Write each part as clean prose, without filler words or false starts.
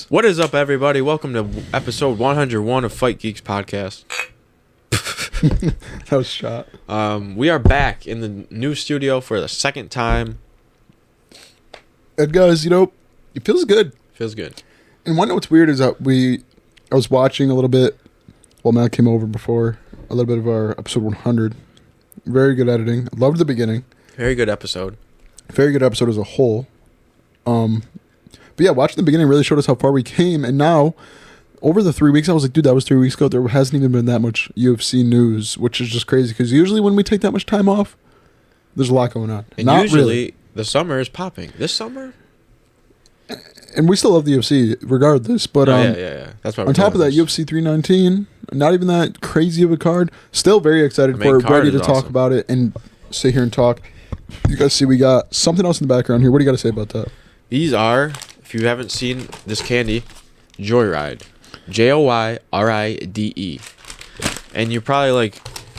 What is up, everybody? Welcome to episode 101 of Fight Geeks Podcast. That was shot. We are back in the new studio for the second time. And guys, it feels good. Feels good. And one what's weird is that I was watching a little bit while Matt came over before, a little bit of our episode 100. Very good editing. Loved the beginning. Very good episode. Very good episode as a whole. But yeah, watching the beginning really showed us how far we came. And now, over the 3 weeks, I was like, dude, that was 3 weeks ago. There hasn't even been that much UFC news, which is just crazy. Because usually when we take that much time off, there's a lot going on. And Not usually, really. the summer is popping. This summer? And we still love the UFC regardless. But yeah. That's why on top of that, UFC 319, not even that crazy of a card. Still very excited for it. Ready to talk about it and sit here and talk. You guys see we got something else in the background here. What do you got to say about that? These are, if you haven't seen this candy, Joyride. Joyride. And you're probably like,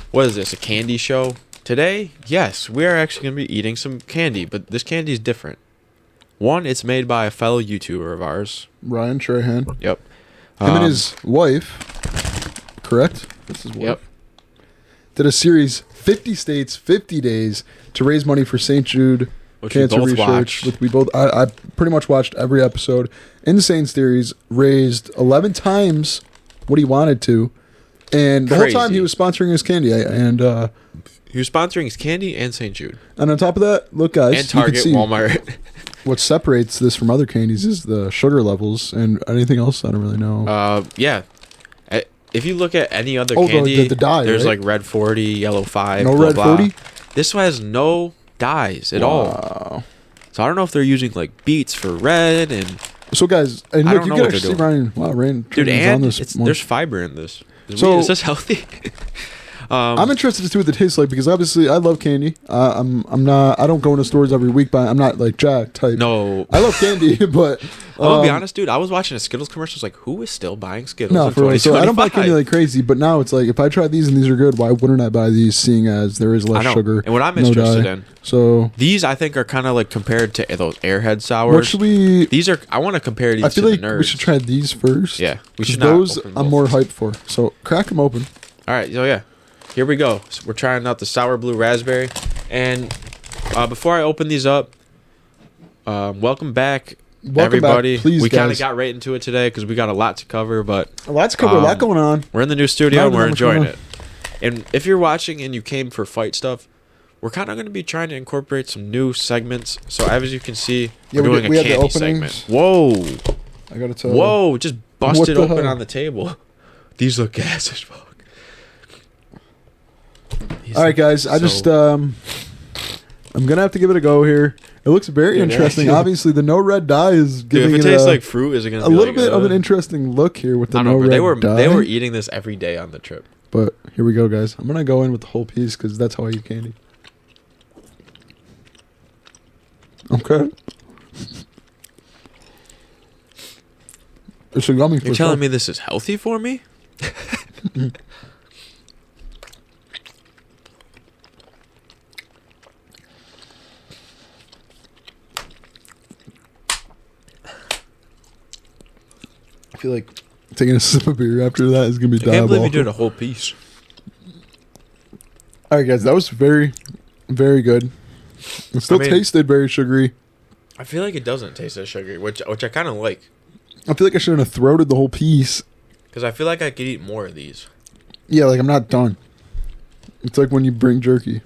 what is this, a candy show? Today, yes, we are actually going to be eating some candy, but this candy is different. One, it's made by a fellow YouTuber of ours. Ryan Trahan. Yep. Him and his wife, correct? That's his wife. Yep. Did a series, 50 states, 50 days, to raise money for St. Jude Which cancer we both research. watched. I pretty much watched every episode. Insane series. Raised 11 times what he wanted to. And the whole time he was sponsoring his candy. He was sponsoring his candy and St. Jude. And on top of that, look guys, And Target, you can see Walmart. what separates this from other candies is the sugar levels. And anything else, I don't really know. Yeah. If you look at any other candy, the dye, there's right? like red 40, yellow 5, No blah, red blah. 40? This one has no dyes at all. So I don't know if they're using like beets for red and... So guys, and I look, don't you know can what actually see they're Ryan Dude, Trahan's and on this one. there's fiber in this. So- Is this healthy? I'm interested to see what it tastes like because obviously I love candy. I don't go into stores every week, but I'm not like Jack type. No. I love candy, but I'm going to be honest, dude. I was watching a Skittles commercial. I was like, who is still buying Skittles no, in for real. So I don't buy 2025? candy like crazy, but now it's like if I try these and these are good, why wouldn't I buy these? Seeing as there is I less know. sugar, And what I'm no interested dye. in, So these I think are kind of like compared to those Airhead sours. what should we? These are, I want to compare these I feel to like the nerds. we should try these first. Yeah, we 'Cause should not those open I'm both. more hyped for. So crack them open. All right, so yeah, here we go. So we're trying out the sour blue raspberry, and before I open these up, welcome back, everybody. please, we kind of guys. got right into it today because we got a lot to cover, but A lot's covered. A lot going on. we're in the new studio and Not we're that much enjoying going it. And if you're watching and you came for fight stuff, we're kind of going to be trying to incorporate some new segments. So as you can see, Yeah, we're we doing did- we a had the candy openings. segment. Whoa, I gotta tell. whoa, just What busted the open hell? on the table. These look gas as fuck. These All right, look guys. I just I'm gonna have to give it a go here. It looks very Dude, interesting. actually- Obviously, the no red dye is Dude, giving if it it tastes like fruit, is it gonna a be little like, bit of an interesting look here with the I no don't know, red but dye. they were eating this every day on the trip. But here we go, guys. I'm gonna go in with the whole piece because that's how I eat candy. Okay. It's a gummy. You're telling me this is healthy for me? I feel like taking a sip of beer after that is gonna be I can't believe you diabolical. did a whole piece. All right, guys. That was very, very good. It still tasted very sugary. I feel like it doesn't taste as sugary, which I kind of like. I feel like I shouldn't have throated the whole piece. Because I feel like I could eat more of these. Yeah, like I'm not done. It's like when you bring jerky.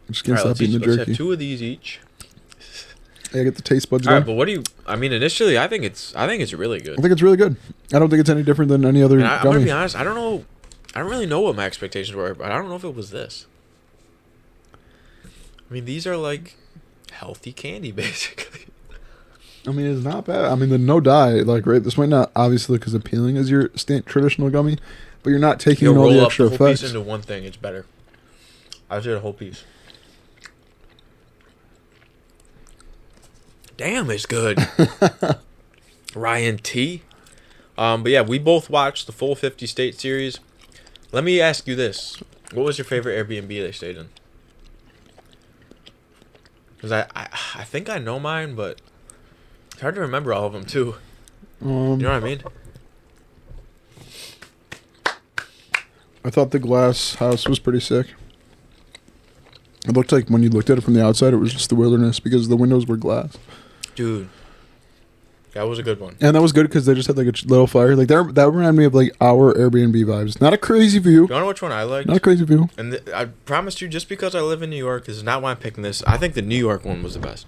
I just can't All right, stop eating the let's jerky. have 2 of these each. I get the taste buds All right, going. but what do you... I mean, initially, I think it's really good. I think it's really good. I don't think it's any different than any other And I'm going to gummy. be honest, I don't know... I don't really know what my expectations were, but I don't know if it was this. I mean, these are like healthy candy, basically. I mean, it's not bad. I mean, the no dye, like, right, this might not obviously look as appealing as your traditional gummy, but you're not taking You'll in all the roll up extra the whole effects. piece into one thing. It's better. I did a whole piece. Damn, it's good. Ryan T. But yeah, we both watched the full 50 state series. Let me ask you this: what was your favorite Airbnb they stayed in? Because I think I know mine, but it's hard to remember all of them too. You know what I mean? I thought the glass house was pretty sick. It looked like when you looked at it from the outside, it was just the wilderness because the windows were glass. Dude, that was a good one. And that was good because they just had like a little fire. Like that reminded me of like our Airbnb vibes. Not a crazy view. You know which one I liked? Not a crazy view. And I promised you, just because I live in New York, this is not why I'm picking this. I think the New York one was the best.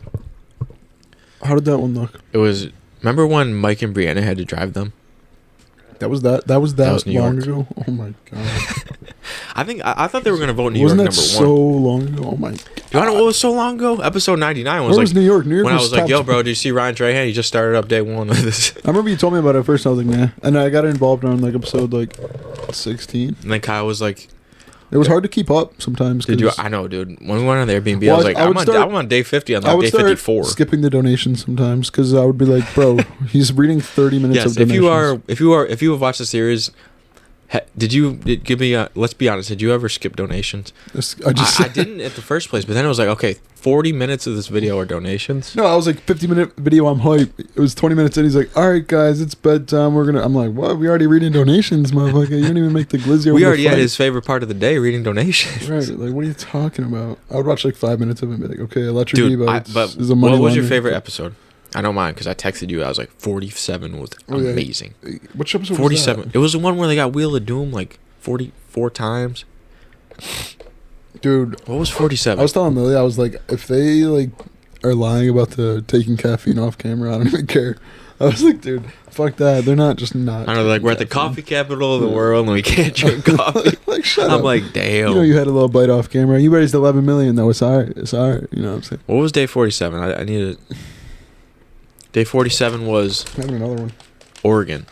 How did that one look? It was. Remember when Mike and Brianna had to drive them? That was that New long York. ago. Oh my god! I thought they were gonna vote New Wasn't York that number so one. long ago? Oh my! Do you know what was so long ago? Episode 99 was Where like was New York? New York when I was was like, top "Yo, two. bro, did you see Ryan Trahan? He just started up day one of this." I remember you told me about it at first. And I was like, nah. And I got involved on like episode like 16. And then Kyle was like, It was hard to keep up sometimes. "Did you?" 'cause I know, dude. When we went on the Airbnb, Well, I was like, I would I'm on day 50. I'm I on would day start 54. skipping the donations sometimes because I would be like, bro, he's reading 30 minutes Yes, of donations. if you have watched the series, give me let's be honest, did you ever skip donations? I didn't at the first place, but then it was like, okay, 40 minutes of this video are donations. No, I was like 50-minute video. I'm hype. It was 20 minutes in. He's like, all right, guys, it's bedtime. I'm like, what? We already reading donations, motherfucker. You didn't even make the glizzy. We already had his favorite part of the day, reading donations. Right. Like, what are you talking about? I would watch like 5 minutes of it and be like, okay, Electric Dude, Evo is a what money was your laundering. favorite episode? I know mine because I texted you. I was like, 47 was amazing. Yeah. Which episode 47. was that? It was the one where they got Wheel of Doom like 44 times. Dude, What was 47? I was telling Lily, I was like, if they like are lying about the taking caffeine off camera, I don't even care. I was like, dude, fuck that. They're not just not. I know, like, we're at the coffee capital of the world and we can't drink coffee. Like, shut I'm up. like, damn. You know, you had a little bite off camera. You raised 11 million though. It's alright. It's alright. You know what I'm saying? What was day 47? I needed. Day 47 was Having another one. Oregon.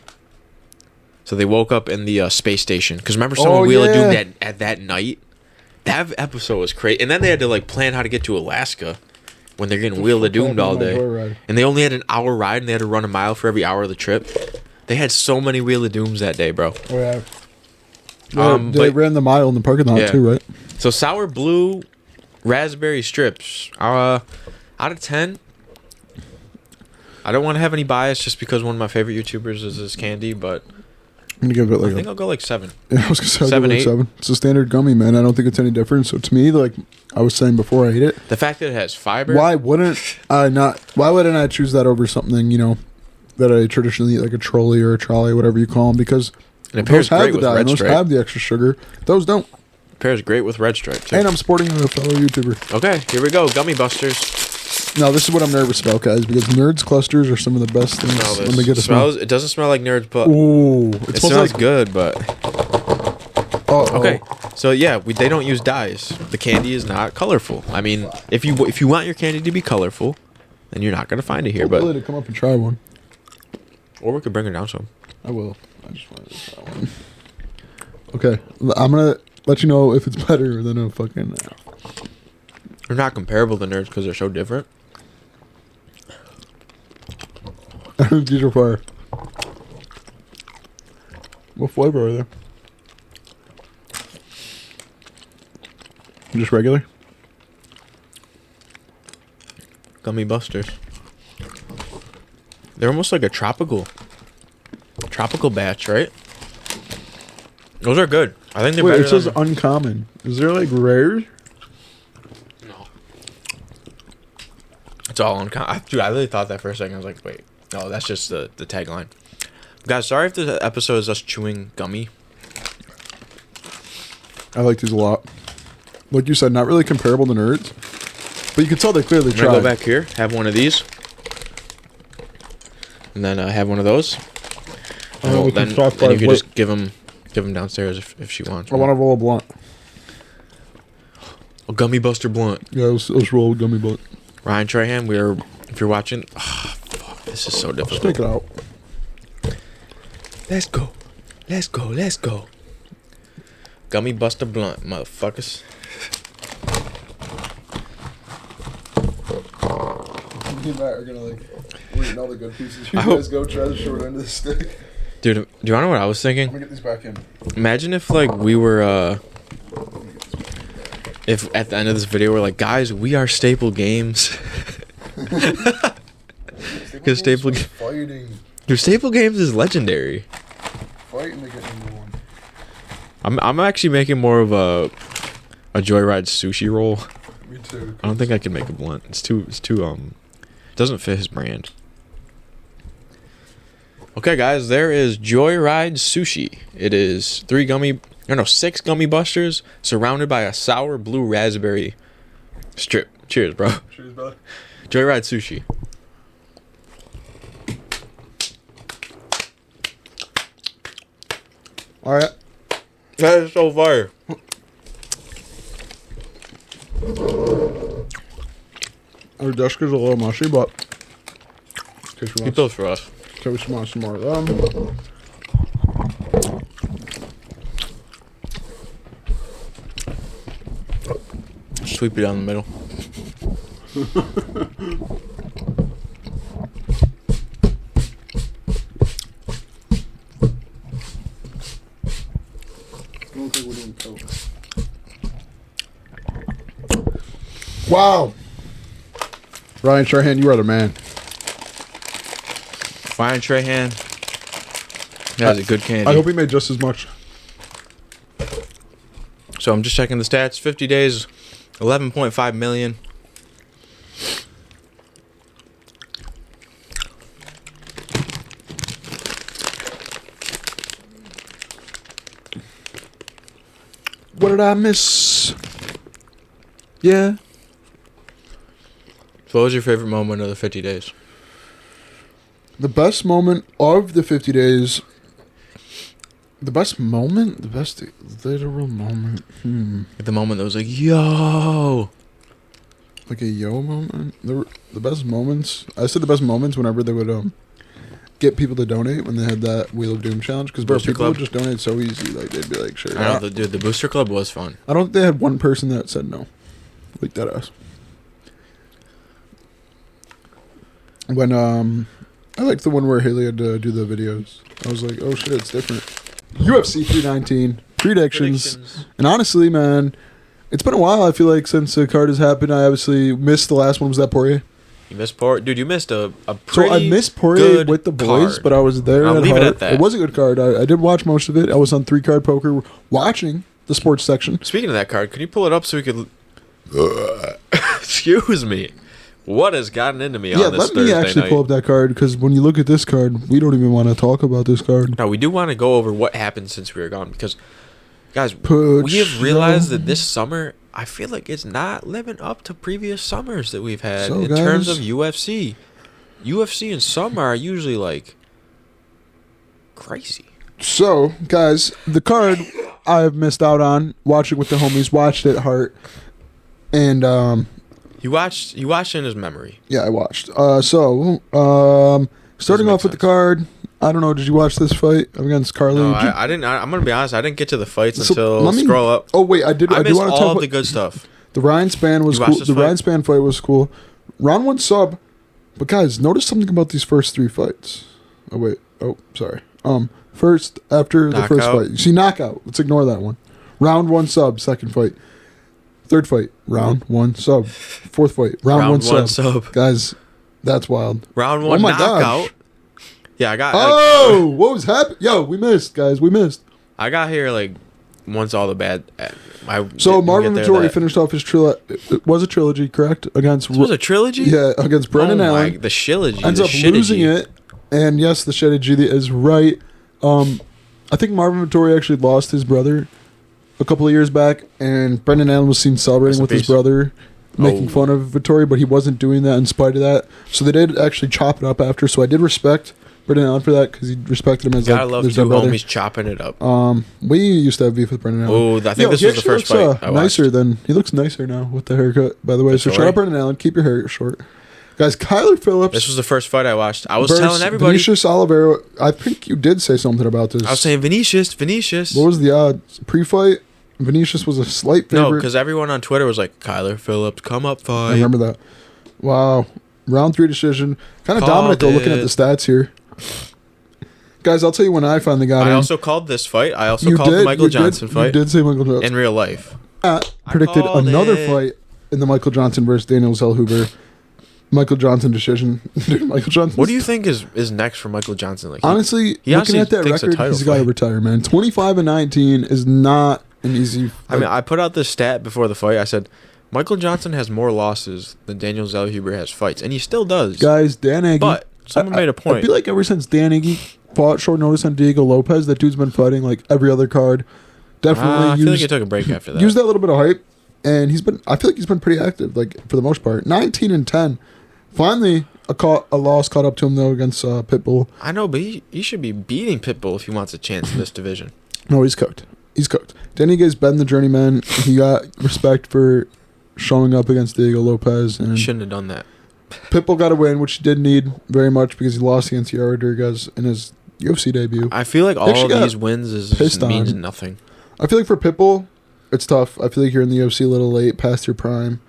So they woke up in the space station. Because remember someone Oh, Wheel of Doom yeah. at that night? That episode was crazy. And then they had to like plan how to get to Alaska when they're getting Wheel of Doomed all day. Joyride. And they only had an hour ride and they had to run a mile for every hour of the trip. They had so many Wheel of Dooms that day, bro. Oh yeah. They But- ran the mile in the parking lot Yeah. too, right? So sour blue raspberry strips. Out of 10. I don't want to have any bias just because one of my favorite YouTubers is this candy, but I'm gonna give it like I think I'll go like 7. yeah, I was gonna say I'll 7, give it 8. 7. It's a standard gummy, man. I don't think it's any different. So to me, like I was saying before, I ate it. The fact that it has fiber. Why wouldn't I not? Why wouldn't I choose that over something that I traditionally eat, like a trolley or a trolley, whatever you call them? Because And it those pairs great have the with dye, Red and those Stripe. have the extra sugar. Those don't. Pairs great with Red Stripe too. And I'm supporting a fellow YouTuber. Okay, here we go. Gummy Busters. Now this is what I'm nervous about, guys, because Nerds clusters are some of the best things. Smell Let me this. get a smell. It doesn't smell like Nerds, but Ooh, it smells like good. But Oh, okay, so yeah, they don't use dyes. The candy is not colorful. I mean, if you want your candy to be colorful, then you're not gonna find it here. Told Billy But to come up and try one. or we could bring her down some. I will. I just wanted to try one. Okay, I'm gonna let you know if it's better than a fucking. They're not comparable to Nerds because they're so different. These are fire. What flavor are they? Just regular? Gummy Busters. They're almost like a tropical batch, right? Those are good. I think they're Wait, better it says than... uncommon. Is there like rare? No. It's all uncommon. Dude, I really thought that for a second. I was like, wait. No, that's just the tagline. Guys, sorry if the episode is us chewing gummy. I like these a lot. Like you said, not really comparable to Nerds, but you can tell they clearly I'm gonna tried. go back here, have one of these, and then have one of those. And we can then talk you about can what- just give them downstairs if she wants. I want to roll a blunt. A gummy buster blunt. Yeah, let's roll a gummy blunt. Ryan Trahan, if you're watching, fuck, this is so Just difficult. take it out. Let's go. Gummy buster blunt, motherfuckers. Me and Matt are gonna we're eating all the good pieces. You I hope- guys go try the short end of the stick. Dude, do you want to know what I was thinking? Let me get these back in. Imagine if we were if at the end of this video we're like, guys, we are Staple Games. Because Staple fighting. Dude, Staple Games is legendary. Fighting to get number one. I'm actually making more of a Joyride sushi roll. Me too. I don't think I can make a blunt. It's too doesn't fit his brand. Okay, guys, there is Joyride sushi. It is 6 gummy busters surrounded by a sour blue raspberry strip. Cheers, bro. Cheers, bro. Joyride sushi. All right. That is so fire. Our desk is a little mushy, but Keep those for us. in case we want some more of them. Sweep it down the middle. I don't think we're doing Coke. Wow. Ryan Trahan, you are the man. Ryan Trahan. That was a good candy. I hope he made just as much. So I'm just checking the stats. 50 days, 11.5 million. What did I miss? Yeah. So what was your favorite moment of the 50 days? The best moment of the 50 days. The best moment? The best literal moment? The moment that was like, yo. Like a yo moment? The best moments? I said the best moments whenever they would get people to donate when they had that Wheel of Doom challenge. Because Booster people Club? would just donate so easy. Like, they'd be like, sure. I know, the Booster Club was fun. I don't think they had one person that said no. Like that ass. When, I liked the one where Haley had to do the videos. I was like, oh shit, it's different. UFC 319 predictions. And honestly, man, it's been a while, I feel like, since the card has happened. I obviously missed the last one. Was that Poirier? You missed Poirier? Dude, you missed a pretty So I missed Poirier with the boys, card. but I was there I'll at leave it heart. at that. It was a good card. I did watch most of it. I was on 3-card poker watching the sports section. Speaking of that card, can you pull it up so we could... Excuse me. What has gotten into me on this let Thursday me actually night? pull up that card, because when you look at this card, we don't even want to talk about this card. No, we do want to go over what happened since we were gone, because, guys, Put we have realized your- that this summer, I feel like it's not living up to previous summers that we've had So, in terms guys- of UFC. UFC in summer are usually, like, crazy. So, guys, the card I've missed out on watching with the homies, watched at heart, and You watched in his memory. yeah, I watched. Starting make off with the sense. card, I don't know. Did you watch this fight against Carly? No, I didn't. I'm gonna be honest. I didn't get to the fights So, until let me- scroll up. Oh wait, I did. I I do missed want to all talk of about the good stuff. the Ryan Span was You cool. watched this The fight? Ryan Span fight was cool. Round 1 sub, but guys, notice something about these first 3 fights. Oh wait. Oh, sorry. First after the first Knockout. fight, you see knockout. Let's ignore that one. Round 1 sub, second fight. Third fight, round 1 sub. Fourth fight, round 1 sub. Guys, that's wild. Round 1 Oh my knockout. gosh. Yeah, I got. Oh, what was happening? Yo, we missed, guys. We missed. I got here like once all the bad. So Marvin Vittori finished. finished off his trilogy. It was a trilogy, correct? Against This was a trilogy. yeah, against Brendan Allen. The trilogy. Ends the up shitty losing G. it, and yes, the Shedigi is right. I think Marvin Vittori actually lost his brother a couple of years back, and Brendan Allen was seen celebrating with his peace. brother, making Oh. fun of Vittori, but he wasn't doing that in spite of that. So they did actually chop it up after. So I did respect Brendan Allen for that, because he respected him as Gotta like love there's two no brother. homies chopping it up. We used to have beef with Brendan Allen. Oh, I think this he was the actually first fight looks, I nicer watched. than he looks nicer now with the haircut. By the way, so shout Vittori? out Brendan Allen. Keep your hair short, guys. Kyler Phillips. This was the first fight I watched. I was versus telling everybody. Vinicius Oliveira. I think you did say something about this. I was saying Vinicius. What was the odds pre-fight? Vinicius was a slight favorite. No, because everyone on Twitter was like, Kyler Phillips, come up I fight. remember that. Wow, round 3 decision. Kind of Called dominant though. Looking at it. the stats here, guys. I'll tell you when I finally got I in. also called this fight. I also You called the did, Michael you did, Johnson fight You did say Michael Johnson. in real life. Predicted called another it. fight in the Michael Johnson versus Daniel Zellhuber. Michael Johnson decision. Dude, Michael Johnson. What do you think is next for Michael Johnson? Like, honestly, he looking honestly at that thinks a record, title he's got to fight. retire, man. 25-19 is not an easy. I mean, I put out this stat before the fight. I said Michael Johnson has more losses than Daniel Zellhuber has fights, and he still does. Guys, Dan Agee. But someone made a point. I feel like ever since Dan Agee fought short notice on Diego Lopez, that dude's been fighting like every other card. Definitely. I feel like he took a break after that. Use that little bit of hype, and I feel like he's been pretty active, like for the most part. 19-10. Finally, a loss caught up to him though against Pitbull. I know, but he should be beating Pitbull if he wants a chance in this division. No, he's cooked. He's cooked. Dan Agee's been the journeyman. He got respect for showing up against Diego Lopez, and He shouldn't have done that. Pitbull got a win, which he did need very much because he lost against Rodriguez in his UFC debut. I feel like all actually of got these wins pissed means on. nothing. I feel like for Pitbull, it's tough. I feel like you're in the UFC a little late, past your prime.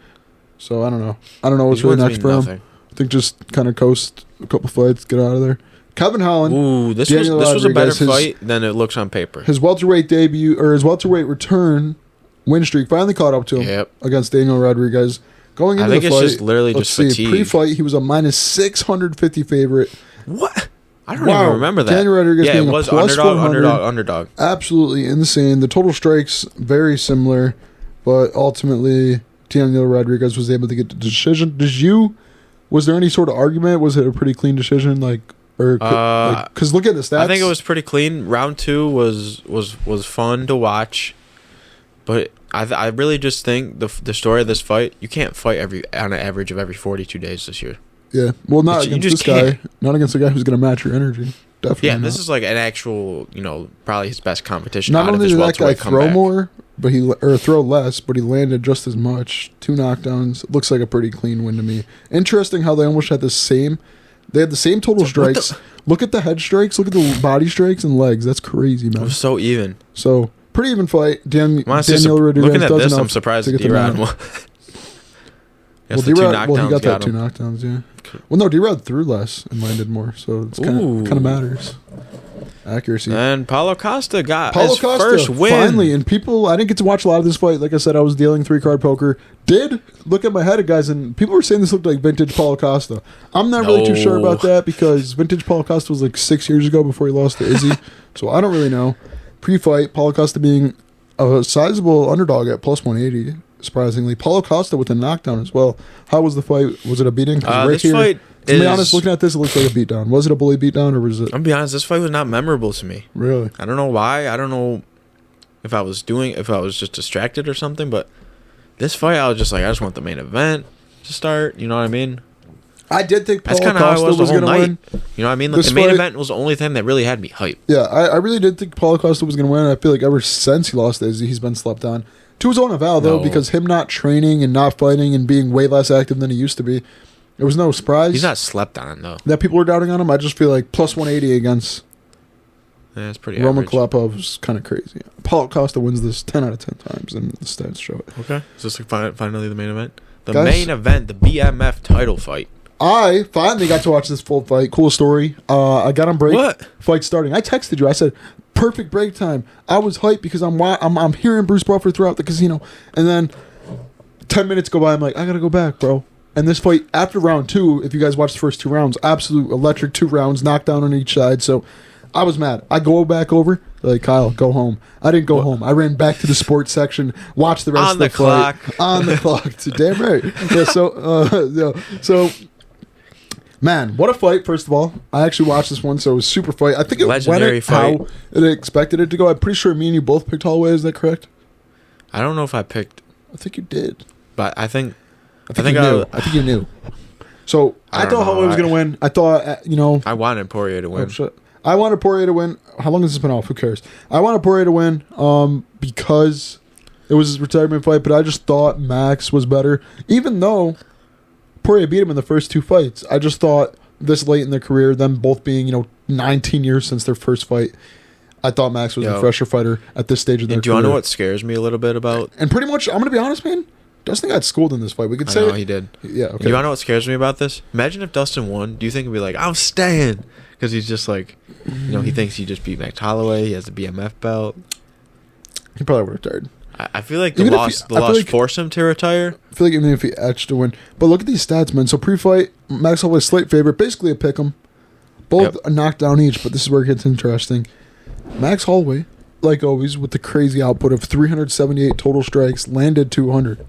So I don't know. I don't know what's These really wins next mean for him. nothing. I think just kind of coast a couple fights, get out of there. Kevin Holland. Ooh, this Daniel was a better Rodriguez, fight than it looks on paper. His welterweight debut, or his welterweight return win streak finally caught up to him Yep. against Daniel Rodriguez. Going into I think the it's fight, just literally let's just see, fatigue. pre-fight, he was a minus 650 favorite. What? I don't even remember that. Daniel Rodriguez yeah, being it a was plus underdog. 400. Absolutely insane. The total strikes very similar, but ultimately Daniel Rodriguez was able to get the decision. Was there any sort of argument? Was it a pretty clean decision? Because look at the stats. I think it was pretty clean. Round 2 was fun to watch, but I really just think the story of this fight, you can't fight on an average of every 42 days this year. Yeah, well, not You against just this guy. can't. Not against a guy who's going to match your energy. Definitely. Yeah, not. this is like an actual, probably his best competition. Not out of only his did that guy welterweight throw comeback. more, throw less, but he landed just as much. 2 knockdowns. It looks like a pretty clean win to me. Interesting how they almost had the same. They had the same total strikes. Look at the head strikes. Look at the body strikes and legs. That's crazy, It man. was so even. So pretty even fight. Daniel Honestly, Rodriguez looking at does this, enough I'm surprised to that get the D-Rod win. won. Well, He D-Rod, he got that 2 him. knockdowns, yeah. Well, no, D-Rod threw less and landed more, so it's kind of matters. Accuracy. And Paulo Costa got Paulo his Costa, first win. finally, and I didn't get to watch a lot of this fight. Like I said, I was dealing 3-card poker. Did look at my head, guys, and people were saying this looked like vintage Paulo Costa. I'm not really too sure about that because vintage Paulo Costa was like 6 years ago before he lost to Izzy, so I don't really know. Pre-fight, Paulo Costa being a sizable underdog at plus 180. Surprisingly, Paulo Costa with a knockdown as well. How was the fight? Was it a beating? This fight to be honest, looking at this, it looks like a beatdown. Was it a bully beatdown or was it? I'm gonna be honest, this fight was not memorable to me. Really? I don't know why. I don't know if I was just distracted or something, but this fight, I was just like, I just want the main event to start. You know what I mean? I did think That's Paulo kind of how I Costa was the was whole going to night. win. You know what I mean? Like This the main fight- event was the only thing that really had me hyped. Yeah, I really did think Paulo Costa was going to win. I feel like ever since he lost to Izzy, he's been slept on. To his own avowal, though, No. because him not training and not fighting and being way less active than he used to be, it was no surprise He's not slept on though. that people were doubting on him. I just feel like plus 180 against Yeah, it's pretty Roman average. Kalapov is kind of crazy. Paulo Costa wins this 10 out of 10 times, and the stats show it. Okay, is this finally the main event? The Guys- main event, the BMF title fight. I finally got to watch this full fight. Cool story. I got on break. What? Fight starting. I texted you. I said, perfect break time. I was hyped because I'm hearing Bruce Buffer throughout the casino. And then 10 minutes go by. I'm like, I got to go back, bro. And this fight, after round 2, if you guys watched the first 2 rounds, absolute electric 2 rounds, knockdown on each side. So I was mad. I go back over. They're like, Kyle, go home. I didn't go home. I ran back to the sports section, watched the rest On of the the fight. clock. On the clock. Damn right. Yeah, so man, what a fight, first of all. I actually watched this one, so it was super fight. I think it Legendary went fight. how it expected it to go. I'm pretty sure me and you both picked Holloway. Is that correct? I don't know if I picked, I think you did. but I think I think you knew. So I don't thought know. Holloway was going to win. I thought, I wanted Poirier to win. Oh, shit. I wanted Poirier to win. How long has this been off? Who cares? I wanted Poirier to win because it was his retirement fight, but I just thought Max was better. Even though Poirier beat him in the first 2 fights, I just thought this late in their career, them both being, 19 years since their first fight, I thought Max was the fresher fighter at this stage of their And do you career. want to know what scares me a little bit about? And pretty much, I'm going to be honest, man, Dustin got schooled in this fight. We could say I know he did. Yeah, okay. Do you want to know what scares me about this? Imagine if Dustin won. Do you think he'd be like, I'm staying? Because he's just like, he thinks he just beat Max Holloway. He has the BMF belt. He probably would have retired. I feel like the Even if loss he- I feel like- forced him to retire. I feel like even if he etched to win. But look at these stats, man. So pre-fight, Max Holloway slight favorite, basically a pick'em. Both a knockdown each, but this is where it gets interesting. Max Holloway, like always, with the crazy output of 378 total strikes, landed 200.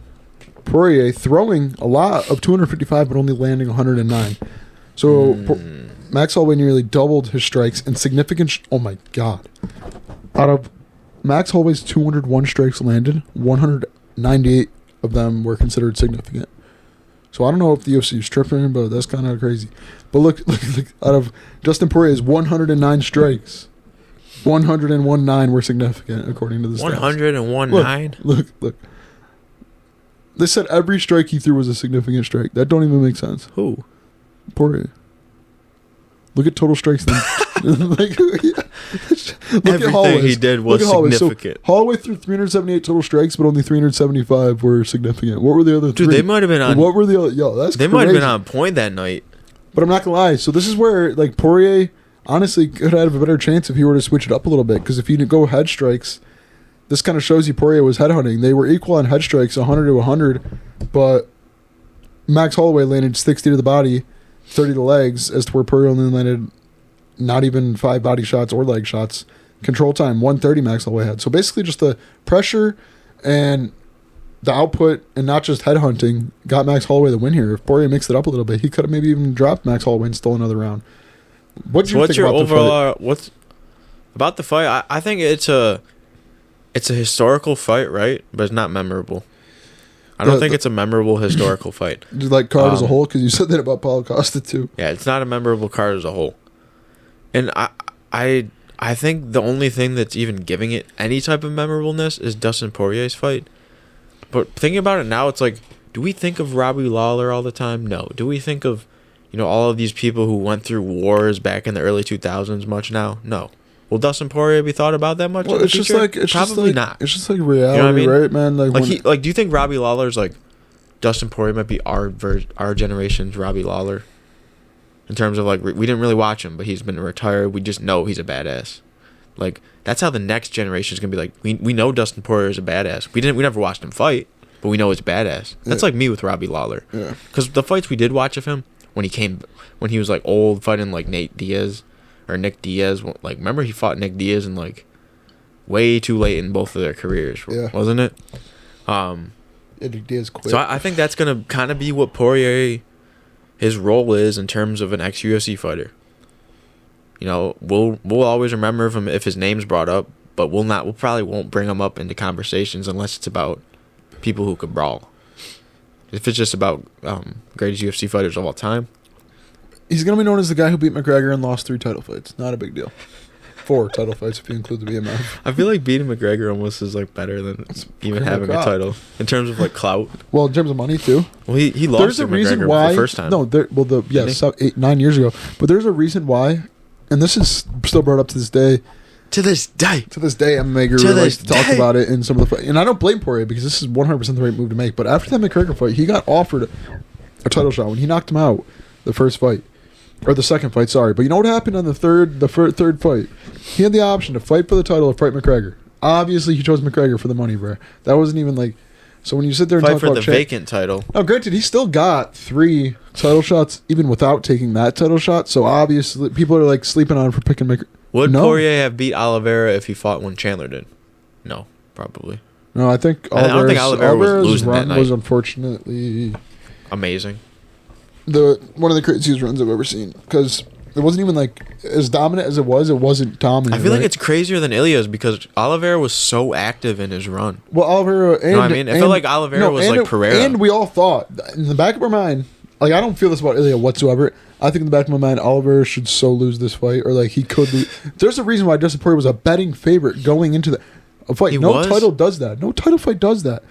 Poirier throwing a lot of 255, but only landing 109. So Max Holloway nearly doubled his strikes and significant. Oh my god! Out of Max Holloway's 201 strikes landed, 198 of them were considered significant. So I don't know if the UFC is tripping, but that's kind of crazy. But look, out of Justin Poirier's 109 strikes, 101.9 were significant according to the stats. 101.9. Look. They said every strike he threw was a significant strike. That don't even make sense. Who? Poirier. Look at total strikes. Look Everything at Holloway's. he did was significant. So Holloway threw 378 total strikes, but only 375 were significant. What were the other three? Dude, they might have been on. What were the other? Yo, that's They crazy. might have been on point that night. But I'm not gonna lie. So this is where like Poirier honestly could have a better chance if he were to switch it up a little bit. Because if you go head strikes, this kind of shows you Poirier was headhunting. They were equal on head strikes, 100 to 100, but Max Holloway landed 60 to the body, 30 to legs, as to where Poirier only landed not even 5 body shots or leg shots. Control time, 130 Max Holloway had. So basically just the pressure and the output and not just headhunting got Max Holloway the win here. If Poirier mixed it up a little bit, he could have maybe even dropped Max Holloway and stole another round. What's What's your overall? What's about the fight? I think it's a historical fight, right? But it's not memorable. I don't think it's a memorable historical fight. Do you like card as a whole? Because you said that about Paulo Costa too. Yeah, it's not a memorable card as a whole. And I think the only thing that's even giving it any type of memorableness is Dustin Poirier's fight. But thinking about it now, it's like, do we think of Robbie Lawler all the time? No. Do we think of, all of these people who went through wars back in the early 2000s much now? No. Will Dustin Poirier be thought about that much? Well, in the it's future? just like Probably not. It's just like reality, You know what I mean? right, man? Do you think Robbie Lawler's like Dustin Poirier might be our generation's Robbie Lawler? In terms of like, we didn't really watch him, but he's been retired. We just know he's a badass. Like, that's how the next generation is gonna be. Like, we know Dustin Poirier is a badass. We never watched him fight, but we know he's badass. That's like me with Robbie Lawler. Yeah. Because the fights we did watch of him when he was like old, fighting like Nick Diaz. Like, remember he fought Nick Diaz in like way too late in both of their careers, wasn't it? Nick Diaz quit. So I think that's gonna kind of be what Poirier, his role is in terms of an ex-UFC fighter. We'll always remember him if his name's brought up, but we'll probably won't bring him up into conversations unless it's about people who could brawl. If it's just about greatest UFC fighters of all time, He's going to be known as the guy who beat McGregor and lost 3 title fights. Not a big deal. 4 title fights if you include the BMF. I feel like beating McGregor almost is like better than even having a title in terms of like clout. Well, in terms of money too. Well, he lost There's to a reason McGregor why. the first time. No, 8-9 years ago. But there's a reason why, and this is still brought up to this day. To this day, MMA Guru likes to talk about it in some of the fight. And I don't blame Poirier because this is 100% the right move to make. But after that McGregor fight, he got offered a title shot when he knocked him out the first fight. Or the second fight, sorry. But you know what happened on the third fight? He had the option to fight for the title or fight McGregor. Obviously, he chose McGregor for the money, bro. That wasn't even like... So when you sit there and fight talk for about... the vacant title. Now, granted, he still got 3 title shots even without taking that title shot. So obviously, people are like sleeping on him for picking McGregor. Would Poirier have beat Oliveira if he fought when Chandler did? No, probably. No, I think I don't think Oliveira was losing run that night. was unfortunately... Amazing. One of the craziest runs I've ever seen because it wasn't even like as dominant as it wasn't dominant. I feel like it's crazier than Ilya's because Oliveira was so active in his run. Well, Oliveira and... You know what I mean? I feel like Oliveira was like Pereira. And we all thought, in the back of our mind, like I don't feel this about Ilya whatsoever. I think in the back of my mind, Oliveira should so lose this fight or like he could lose. There's a reason why Dustin Poirier was a betting favorite going into a fight. Title does that. No title fight does that.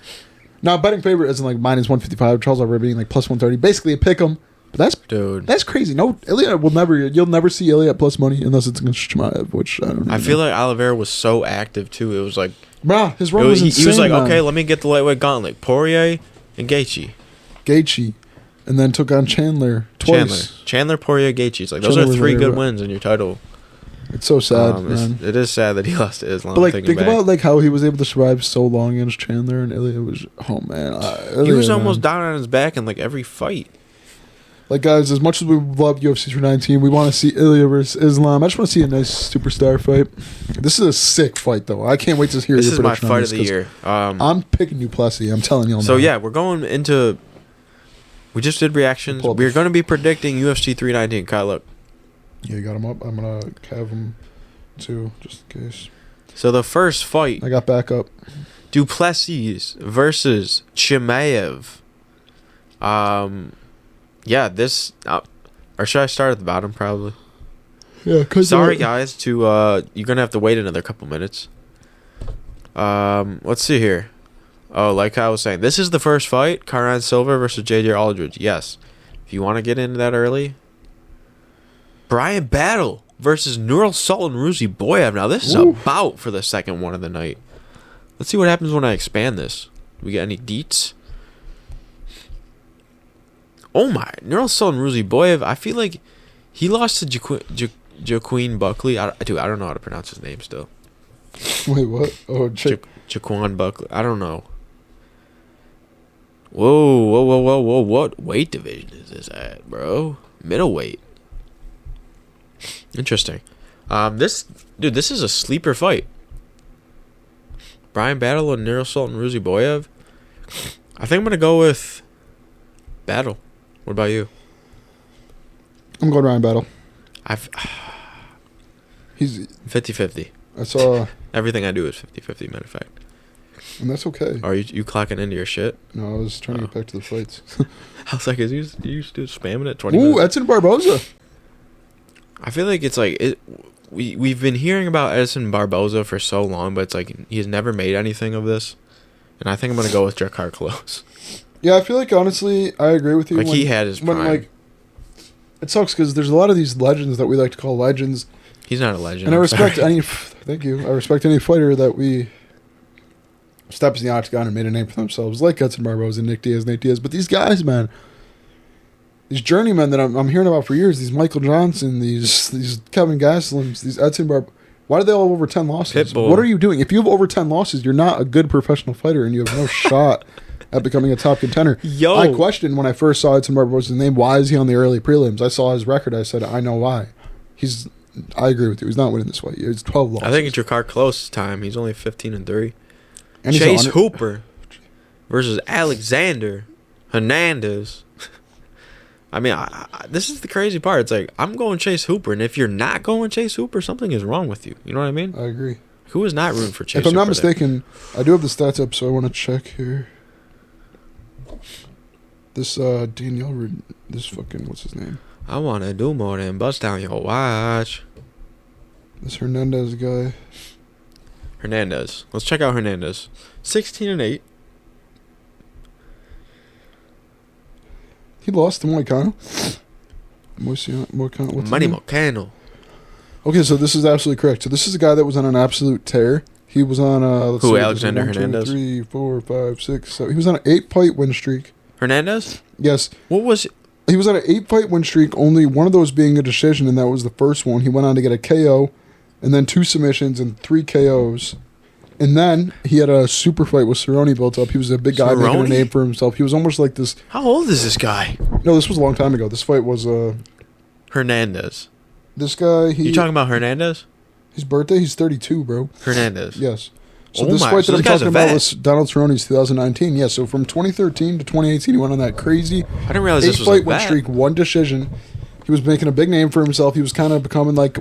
Now, betting favorite isn't like minus 155. Charles Oliveira being like plus 130. Basically a pick 'em. But that's crazy. No, Ilya you'll never see Ilya at plus money unless it's against Chimaev, which I don't know. I feel like Oliveira was so active too. It was like, bruh, his run was insane. He was like, okay, let me get the lightweight gauntlet. Poirier and Gaethje. And then took on Chandler twice. Chandler, Poirier, Gaethje. It's like those are 3 good wins in your title. It's so sad, man. It is sad that he lost to Islam. But like, think about like how he was able to survive so long against Chandler, and Ilya was, oh man, he was almost down on his back in like every fight. Like, guys, as much as we love UFC 319, we want to see Ilya versus Islam. I just want to see a nice superstar fight. This is a sick fight, though. I can't wait to hear your prediction. This is my fight of the year. I'm picking you, Plessis. I'm telling you. So yeah, we're going into. We just did reactions. We're going to be predicting UFC 319. Kyle, look. Yeah, you got him up. I'm gonna have him too, just in case. So the first fight. I got backup. Plessis versus Chimaev. Yeah, this... or should I start at the bottom, probably? Yeah, cause... Sorry, guys, to... you're going to have to wait another couple minutes. Let's see here. Oh, like I was saying, this is the first fight. Karan Silva versus J.J. Aldridge. Yes. If you want to get into that early. Brian Battle versus Nurul Sultan Ruziboyev. Now, this is a bout for the second one of the night. Let's see what happens when I expand this. Do we get any deets? Oh my, Nurul Sultan Ruziboyev, I feel like he lost to Jaquan Buckley. I don't know how to pronounce his name still. Wait, what? Oh, Jaquan Buckley. I don't know. Whoa. What weight division is this at, bro? Middleweight. Interesting. This is a sleeper fight. Brian Battle and Nurul Sultan Ruziboyev. I think I'm going to go with Battle. What about you? I'm going Ryan Battle. He's 50-50. I saw... Everything I do is 50-50, matter of fact. And that's okay. Are you clocking into your shit? No, I was trying to get back to the fights. I was like, you used to spamming it 20 minutes? Ooh, Edson Barboza. I feel like it's like... We've been hearing about Edson Barboza for so long, but it's like he's never made anything of this. And I think I'm going to go with Drakkar Klose. Yeah, I feel like, honestly, I agree with you. Like, he had his prime. It sucks because there's a lot of these legends that we like to call legends. He's not a legend. And I respect any... Thank you. I respect any fighter that we steps in the octagon and made a name for themselves, like Edson Barboza, Nate Diaz. But these guys, man, these journeymen that I'm hearing about for years, these Michael Johnson, these Kevin Gaslams, these Edson Barboza, why do they all have over 10 losses? Pitbull. What are you doing? If you have over 10 losses, you're not a good professional fighter and you have no shot at becoming a top contender. Yo. I questioned when I first saw Edson Barboza's name, why is he on the early prelims? I saw his record. I said, I know why. I agree with you. He's not winning this fight. He's 12 losses. I think it's Drakkar Klose's time. He's only 15-3. And Chase Hooper versus Alexander Hernandez. I mean, this is the crazy part. It's like, I'm going Chase Hooper, and if you're not going Chase Hooper, something is wrong with you. You know what I mean? I agree. Who is not rooting for Chase Hooper? If I'm not mistaken, I do have the stats up, so I want to check here. This Danielle, this fucking, what's his name? I want to do more than bust down your watch. This Hernandez guy. Hernandez. Let's check out Hernandez. 16-8. He lost to Moicano. Moicano. What's Manny Moicano. Okay, so this is absolutely correct. So this is a guy that was on an absolute tear. He was on let's who? See, Alexander 1, 2, Hernandez. 3, 4, 5, 6, 7. He was on an 8-fight win streak. Hernandez? Yes. What was it? He was on an 8-fight win streak, only one of those being a decision, and that was the first one. He went on to get a KO, and then 2 submissions and 3 KOs. And then he had a super fight with Cerrone built up. He was a big guy making a name for himself. He was almost like this. How old is this guy? No, this was a long time ago. This fight was Hernandez. This guy. You talking about Hernandez? His birthday? He's 32, bro. Hernandez. Yes. So this fight that I'm talking about was Donald Cerrone's 2019. Yeah, so from 2013 to 2018, he went on that crazy I didn't realize this was a 8-fight win streak, 1 decision. He was making a big name for himself. He was kind of becoming like,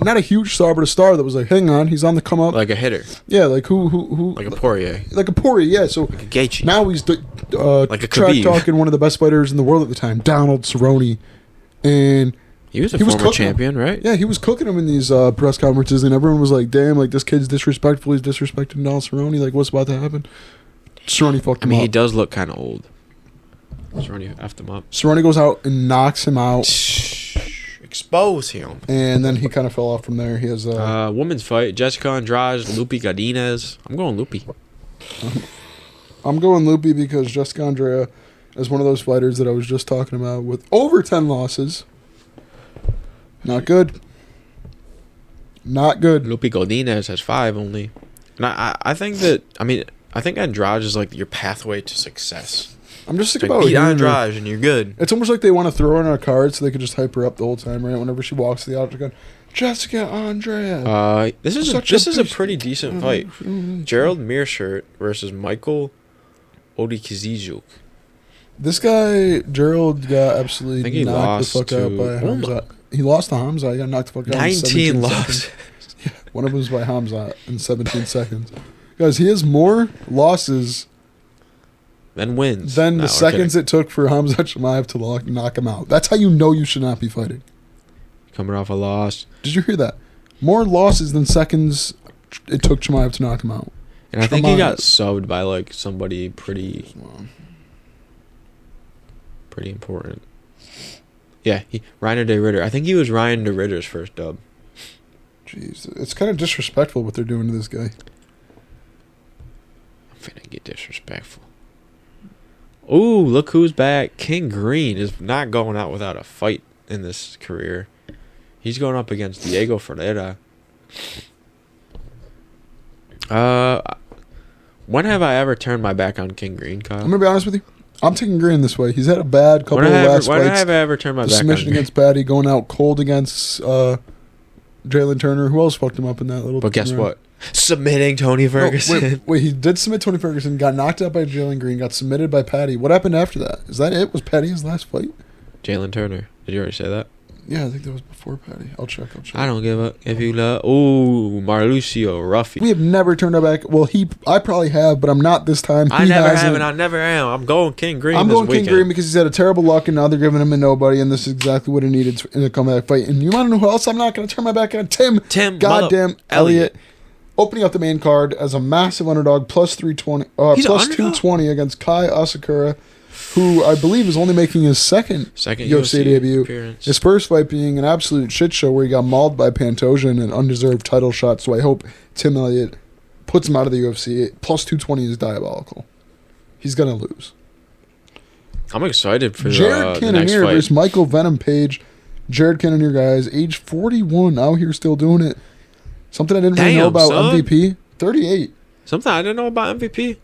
not a huge star, but a star that was like, hang on, he's on the come up. Like a hitter. Yeah, like who? Like a Poirier. Like a Poirier, yeah. So like a Gaethje. now he's like a track Khabib. talking one of the best fighters in the world at the time, Donald Cerrone, and he was a former champion, right? Yeah, he was cooking him in these press conferences, and everyone was like, "Damn, like this kid's disrespectful. He's disrespecting Donald Cerrone. Like, what's about to happen?" Cerrone fucked him up. He does look kind of old. Cerrone effed him up. Cerrone goes out and knocks him out. Expose him. And then he kind of fell off from there. He has women's fight: Jessica Andrade, Lupi Godinez. I'm going Lupi. I'm going Lupi because Jessica Andrade is one of those fighters that I was just talking about with over 10 losses. Not good. Not good. Lupe Godinez has 5 only. And I think that, I think Andrade is like your pathway to success. I'm just sick Like, about beat hearing her. Andrade and you're good. It's almost like they want to throw her in a card so they could just hype her up the whole time, right? Whenever she walks to the octagon, Jessica Andrade. This is a pretty decent fight. Gerald Meerschaert versus Michael Odikizizuk. This guy, Gerald, got absolutely I think he knocked the lost fuck out to- by Khamzat. He lost to Khamzat. He got knocked the fuck out in 19 17 losses. seconds. One of them was by Khamzat in 17 seconds. Guys, he has more losses Then wins. than No, the we're seconds kidding. it took for Khamzat Chimaev to knock him out. That's how you know you should not be fighting. Coming off a loss. Did you hear that? More losses than seconds it took Chimaev to knock him out. And I think he got Chimaev. subbed by like somebody pretty important. Yeah, Reiner de Ritter. I think he was Ryan de Ritter's first dub. Jeez, it's kind of disrespectful what they're doing to this guy. I'm finna get disrespectful. Ooh, look who's back. King Green is not going out without a fight in this career. He's going up against Diego Ferreira. When have I ever turned my back on King Green, Kyle? I'm gonna be honest with you. I'm taking Green this way. He's had a bad couple When of last have fights. I ever turned my The back on submission Green? against Patty, going out cold against Jalen Turner. Who else fucked him up in that little? But guess round? what? Submitting Tony No, Ferguson. wait, he did submit Tony Ferguson. Got knocked out by Jalen Green. Got submitted by Patty. What happened after that? Is that it? Was Patty his last fight? Jalen Turner. Did you already say that? Yeah, I think that was before Patty. I'll check. I don't give up. If you love... Ooh, Marlucio Ruffy. We have never turned our back. Well, I probably have, but I'm not this time. I He never have hasn't. and I never am. I'm going King Green I'm this going weekend. King Green because he's had a terrible luck, and now they're giving him a nobody, and this is exactly what he needed in a comeback fight. And you want to know who else I'm not going to turn my back on? Tim goddamn Elliott. Opening up the main card as a massive underdog, plus 320, He's plus an underdog? 220 against Kai Asakura, who I believe is only making his second UFC debut. appearance. His first fight being an absolute shit show where he got mauled by Pantoja in an undeserved title shot. So I hope Tim Elliott puts him out of the UFC. Plus 220 is diabolical. He's gonna lose. I'm excited for Jared the next Cannonier fight. versus Michael Venom Page. Jared Cannonier, guys, age 41, out here still doing it. Something I didn't really know Damn, about son. MVP. 38. Something I didn't know about MVP.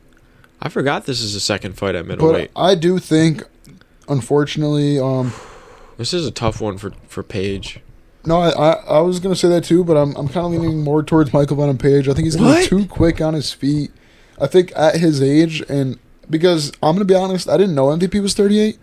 I forgot this is the second fight at middleweight. But I do think, unfortunately, This is a tough one for Page. no, I was gonna say that too, but I'm kind of leaning more towards Michael Venom Page. I think he's gonna be What? too quick on his feet. I think at his age, and because I'm gonna be honest, I didn't know MVP was 38.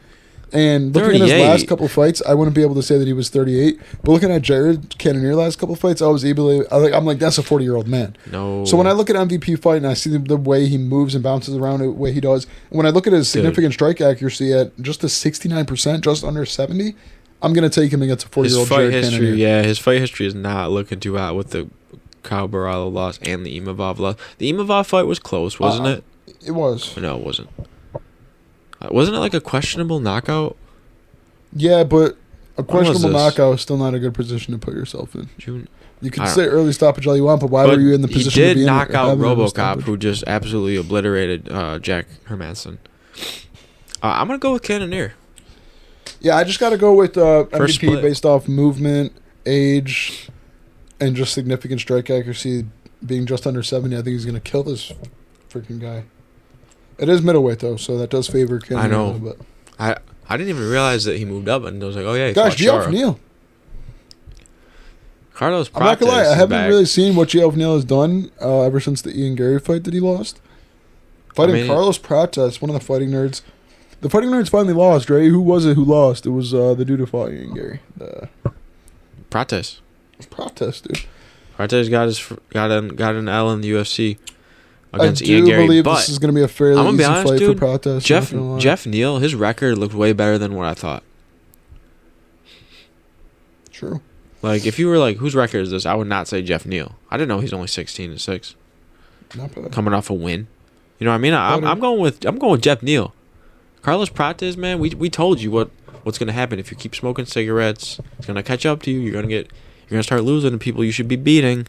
And looking at his 38. last couple fights, I wouldn't be able to say that he was 38. But looking at Jared Cannonier last couple fights, I'm like, that's a 40-year-old man. No. So when I look at MVP fight and I see the way he moves and bounces around the way he does, and when I look at his significant strike accuracy at just a 69%, just under 70, I'm going to take him against a his 40-year-old fight Jared history, Cannonier. his fight history is not looking too hot with the Kyle Barala loss and the Imavov loss. The Imavov fight was close, wasn't it? It was. No, it wasn't. Wasn't it like a questionable knockout? Yeah, but a When was questionable this? knockout is still not a good position to put yourself in. June. You I can don't- say early stoppage all you want, but why But were you in the position he to did be knock in? out having early RoboCop, stoppage? who just absolutely obliterated Jack Hermanson. I'm gonna go with Cannonier. Yeah, I just got to go with First MVP split. based off movement, age, and just significant strike accuracy being just under 70. I think he's going to kill this freaking guy. It is middleweight, though, so that does favor Cannonier I know. a little bit. I didn't even realize that he moved up, and I was like, oh yeah, he Guys, fought Geoff Shara. Neal. Carlos I'm not Prates going to lie. I is haven't back. really seen what Geoff Neal has done ever since the Ian Gary fight that he lost. Fighting I mean- Carlos Prates, one of the fighting nerds. The fighting nerds finally lost, right? Who was it who lost? It was the dude who fought Ian Gary. Prates. Prates, dude. Prates got an L in the UFC against I Ian do Gary, believe but this is going to be a fairly I'm gonna be easy honest, fight dude. for Prates. Jeff Neal, his record looked way better than what I thought. True. Like, if you were like, whose record is this? I would not say Jeff Neal. I didn't know he's only 16-6, Not bad. coming off a win. You know what I mean? I'm going with Jeff Neal. Carlos Prates, man, we told you what's gonna happen if you keep smoking cigarettes. It's gonna catch up to you. You're gonna start losing to people you should be beating.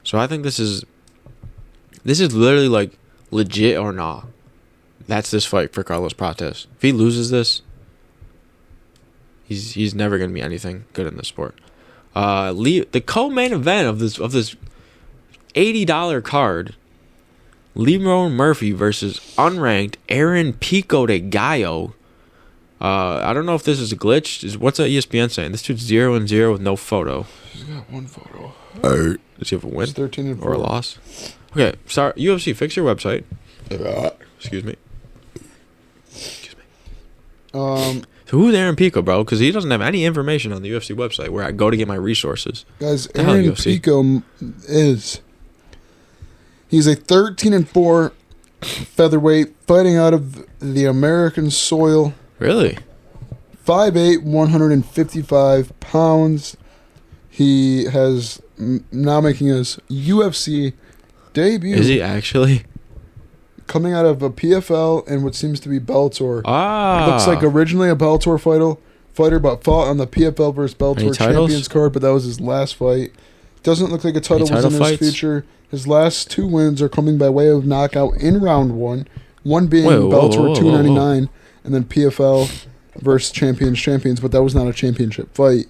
So I think this is literally like legit or not. That's this fight for Carlos Prates. If he loses this, he's never gonna be anything good in this sport. The co-main event of this $80 card, Lerone Murphy versus unranked Aaron Pico de Gallo. I don't know if this is a glitch. What's that ESPN saying? This dude's 0-0 with no photo. He's got one photo. Does he have a win? He's 13-4. Or a loss? Okay, sorry. UFC, fix your website. Excuse me. So who's Aaron Pico, bro? Because he doesn't have any information on the UFC website where I go to get my resources. Guys, Aaron Pico he's a 13-4 featherweight fighting out of the American soil. Really? 5'8", 155 pounds. He has now making his UFC debut. Is he actually? Coming out of a PFL and what seems to be Bellator. Ah. Looks like originally a Bellator fighter, but fought on the PFL versus Bellator Champions card, but that was his last fight. Doesn't look like a title was in his future. His last 2 wins are coming by way of knockout in round 1. One being Bellator 299, and then PFL versus Champions, but that was not a championship fight.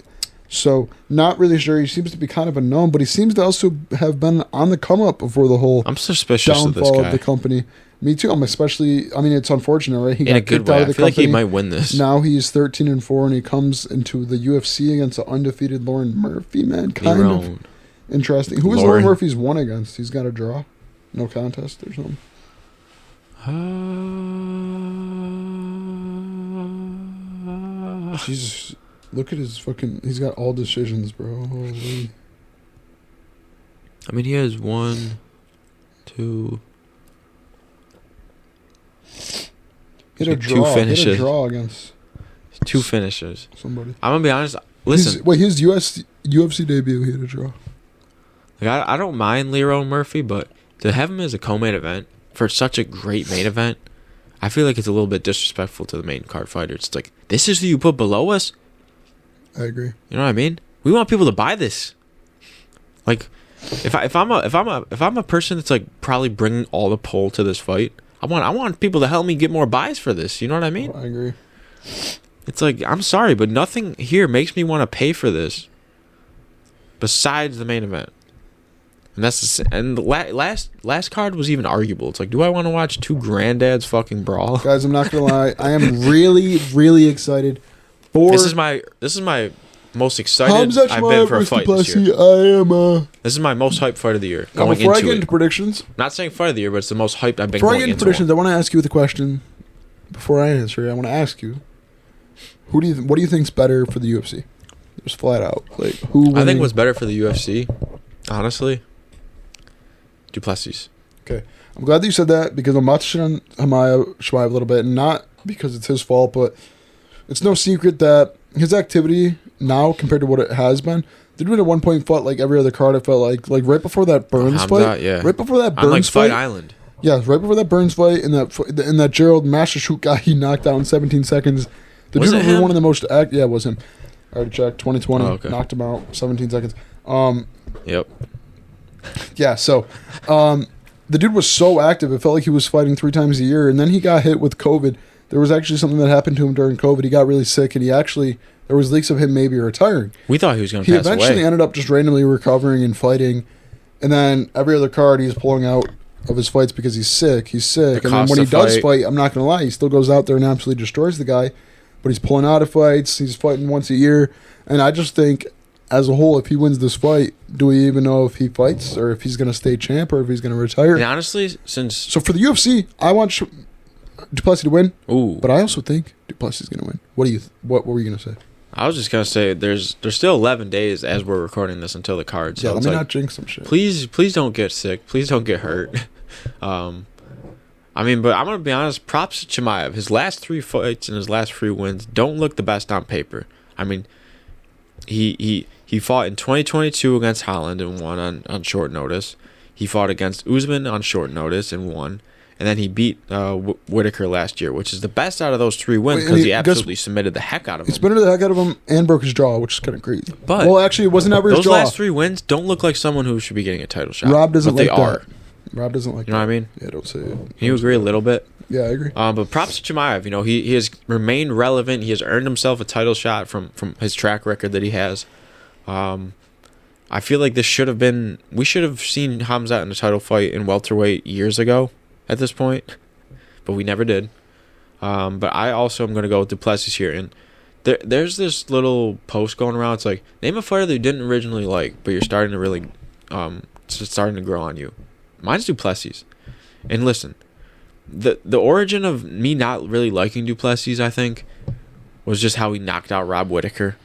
So, not really sure. He seems to be kind of unknown, but he seems to also have been on the come-up before the whole I'm suspicious of this guy. of the company. Me too. I'm especially. I mean, it's unfortunate, right? He in a good way. I feel like he might win this. Now he's 13-4, and he comes into the UFC against the undefeated Lerone Murphy. Man, kind of interesting. Who is Lerone Murphy's won against? He's got a draw, no contest or something. Jesus, look at his fucking. He's got all decisions, bro. Holy. I mean, he has 1, 2. Hit a draw. 2 finishes. Hit a draw against 2 finishes. Somebody. I'm gonna be honest. Listen, his UFC debut, he hit a draw. Like I don't mind Lerone Murphy, but to have him as a co-main event for such a great main event, I feel like it's a little bit disrespectful to the main card fighter. It's like, this is who you put below us? I agree. You know what I mean? We want people to buy this. Like, if I'm a person that's like probably bringing all the pull to this fight, I want people to help me get more buys for this. You know what I mean? I agree. It's like, I'm sorry, but nothing here makes me want to pay for this besides the main event. And the last card was even arguable. It's like, do I want to watch 2 granddads fucking brawl? Guys, I'm not gonna lie. I am really, really excited for This is my most excited Khamzat I've been for a fight this year. This is my most hyped fight of the year. Before I get into predictions, not saying fight of the year, but it's the most hyped I've been. Before I get into predictions, I want to ask you the question. Before I answer it, I want to ask you, what do you think's better for the UFC? Just flat out, like who? Winning? I think what's better for the UFC, honestly, Plessis. Okay, I'm glad that you said that because I'm about to shit on Chimaev a little bit, and not because it's his fault, but it's no secret that his activity now compared to what it has been. The dude at one point fought like every other card. It felt like right before that Burns fight. Yeah. Right before that Burns on like fight. Fight Island. Yeah, right before that Burns fight and that Gerald Mastershoot guy he knocked out in 17 seconds. The Was dude it was him? one of the most yeah, it was him. I already checked. 2020 Oh, okay. knocked him out 17 seconds. Yep. Yeah, so the dude was so active. It felt like he was fighting 3 times a year, and then he got hit with COVID. There was actually something that happened to him during COVID. He got really sick, and there was leaks of him maybe retiring. We thought he was going to pass away. He eventually ended up just randomly recovering and fighting, and then every other card he's pulling out of his fights because he's sick. And then when he does fight, I'm not going to lie, he still goes out there and absolutely destroys the guy, but he's pulling out of fights. He's fighting once a year, and I just think, as a whole, if he wins this fight, do we even know if he fights or if he's going to stay champ or if he's going to retire? And honestly, so for the UFC, I want Duplessis to win. Ooh. But I also think Duplessis is going to win. What were you going to say? I was just going to say there's still 11 days as we're recording this until the card. So yeah, let me not jinx some shit. Please don't get sick. Please don't get hurt. I mean, but I'm going to be honest, props to Chimaev. His last 3 fights and his last 3 wins don't look the best on paper. I mean, he fought in 2022 against Holland and won on short notice. He fought against Usman on short notice and won. And then he beat Whitaker last year, which is the best out of those 3 wins because he absolutely submitted the heck out of him. He submitted the heck out of him and broke his jaw, which is kind of crazy. But well, actually, it wasn't ever his jaw. Those last 3 wins don't look like someone who should be getting a title shot. Rob doesn't like they are. that. Rob doesn't like that. You know what I mean? Yeah, don't say it. Can you agree a little bit? Yeah, I agree. But props to Chimaev. You know, he has remained relevant. He has earned himself a title shot from his track record that he has. I feel like we should have seen Khamzat in a title fight in welterweight years ago at this point, but we never did. But I also am going to go with Plessis here. And there's this little post going around. It's like, name a fighter that you didn't originally like, but you're starting to really, it's starting to grow on you. Mine's Plessis. And listen, the origin of me not really liking Plessis, I think, was just how he knocked out Rob Whittaker.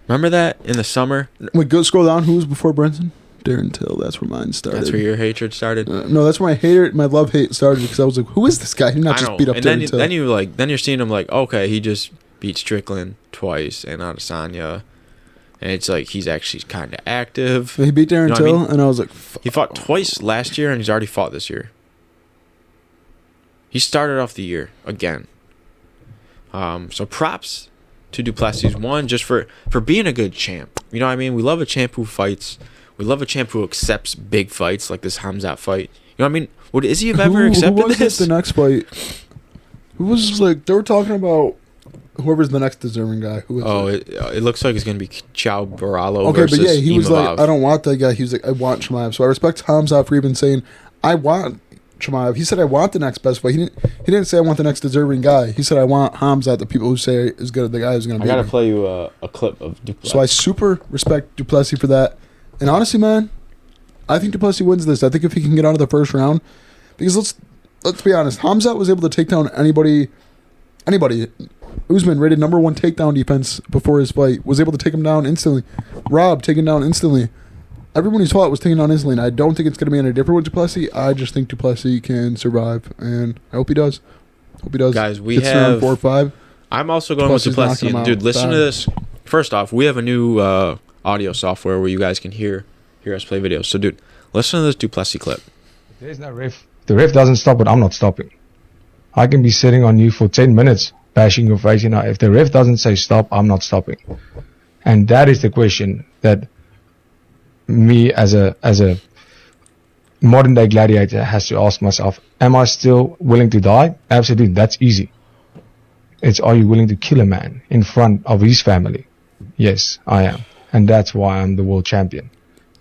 Remember that in the summer? Wait, go scroll down. Who was before Brenton? Darren Till. That's where mine started. That's where your hatred started. No, that's where my love hate started, because I was like, who is this guy? He not just beat up Darren Till. Then you're seeing him like, okay, he just beat Strickland twice and Adesanya, and it's like he's actually kind of active. He beat Darren Till, and I was like, he fought twice last year, and he's already fought this year. He started off the year again. So props to Plessis, one, just for being a good champ. You know what I mean? We love a champ who fights. We love a champ who accepts big fights like this Khamzat fight. You know what I mean? Would Izzy have ever accepted who was this? The next fight? Who was like, they were talking about whoever's the next deserving guy. Who is it looks like it's going to be Chow Baralo versus versus he was Imavov. like, I don't want that guy. He was like, I want Chimaev. So I respect Khamzat for even saying, I want Chimaev. He said, I want the next best fight. He didn't say I want the next deserving guy. He said, I want Khamzat, the people who say is good, the guy who's going to be. I got to play you a clip of Duplessis. So I super respect Duplessis for that. And honestly, man, I think Duplessis wins this. I think if he can get out of the first round, because let's be honest, Khamzat was able to take down anybody. Usman rated number 1 takedown defense before his fight, was able to take him down instantly. Rob taken down instantly. Everyone he's fought was taken down instantly, and I don't think it's going to be any different with Duplessis. I just think Duplessis can survive, and I hope he does. Guys, we Gets have 4 or 5. I'm also going with Duplessis. And dude, listen to this. First off, we have a new audio software where you guys can hear us play videos. So, dude, listen to this Duplessis clip. If there's no ref, if the ref doesn't stop it, I'm not stopping. I can be sitting on you for 10 minutes bashing your face. If the ref doesn't say stop, I'm not stopping. And that is the question that me as a modern day gladiator has to ask myself. Am I still willing to die? Absolutely. That's easy. It's, are you willing to kill a man in front of his family? Yes, I am. And that's why I'm the world champion.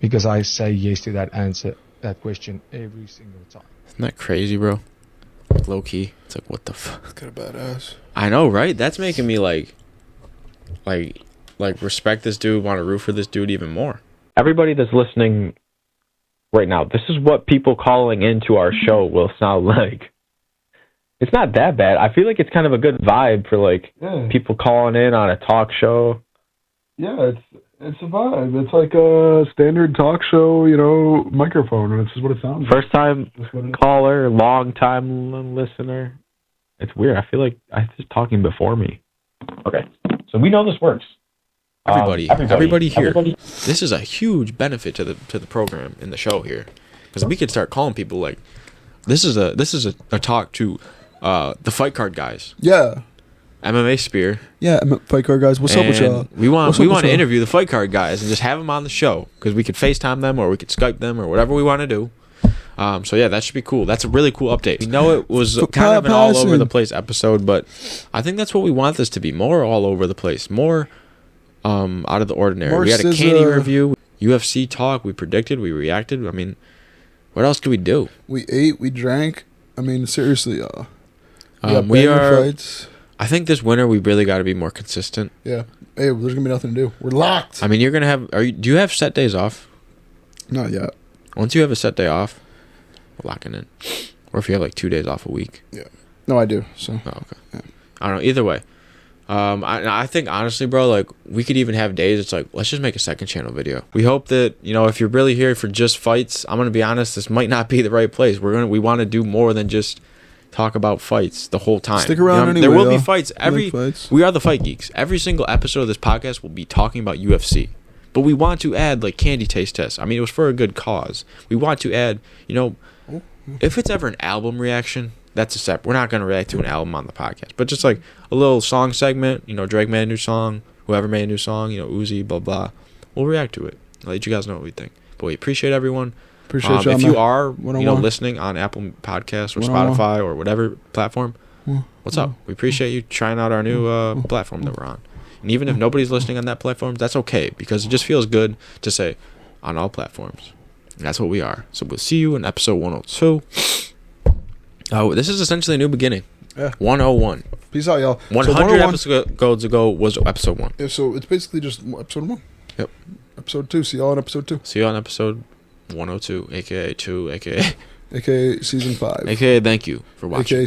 Because I say yes to that answer, that question every single time. Isn't that crazy, bro? Like, low key. It's like, what the fuck? It's kind of badass. I know, right? That's making me like respect this dude, want to root for this dude even more. Everybody that's listening right now, this is what people calling into our show will sound like. It's not that bad. I feel like it's kind of a good vibe for people calling in on a talk show. Yeah, it's a vibe. It's like a standard talk show, microphone, and this is what it sounds like. First time caller, long time listener. It's weird. I feel like I was talking before me. Okay, so we know this works. Everybody here. This is a huge benefit to the program and the show here, because we could start calling people like, this is a talk to the fight card guys. Yeah. MMA Spear. Yeah, fight card guys. What's up with y'all? We want to interview the fight card guys and just have them on the show, because we could FaceTime them or we could Skype them or whatever we want to do. So yeah, that should be cool. That's a really cool update. We know it was kind of an all over the place episode, but I think that's what we want this to be. More all over the place. More out of the ordinary. We had a candy review, UFC talk. We predicted. We reacted. I mean, what else could we do? We ate. We drank. I mean, seriously, we are. Fights. I think this winter we really got to be more consistent. Yeah. Hey, there's gonna be nothing to do. We're locked. I mean, you're gonna have. Do you have set days off? Not yet. Once you have a set day off, we're locking in. Or if you have like 2 days off a week. Yeah. No, I do. So. Oh, okay. Yeah. I don't know. Either way. I think honestly, bro, like we could even have days. It's like, let's just make a second channel video. We hope that, if you're really here for just fights, I'm gonna be honest, this might not be the right place. We want to do more than just talk about fights the whole time. Stick around anyway. There will be fights. We are the Fight Geeks. Every single episode of this podcast will be talking about UFC. But we want to add like candy taste tests. I mean, it was for a good cause. We want to add, if it's ever an album reaction, that's a separate. We're not going to react to an album on the podcast, but just like a little song segment. Drake made a new song, whoever made a new song, Uzi, blah blah. We'll react to it. I'll let you guys know what we think. But we appreciate everyone. Appreciate if you are listening on Apple Podcasts or Spotify or whatever platform, what's up? We appreciate you trying out our new platform that we're on. And even if nobody's listening on that platform, that's okay, because it just feels good to say on all platforms. And that's what we are. So we'll see you in episode 102. This is essentially a new beginning. Yeah. 101. Peace out, y'all. 100 episodes ago was episode 1. Yeah, so it's basically just episode 1. Yep. Episode 2. See y'all in episode 2. See you on episode 102, aka 2, aka AKA season 5. aka thank you for watching. AKA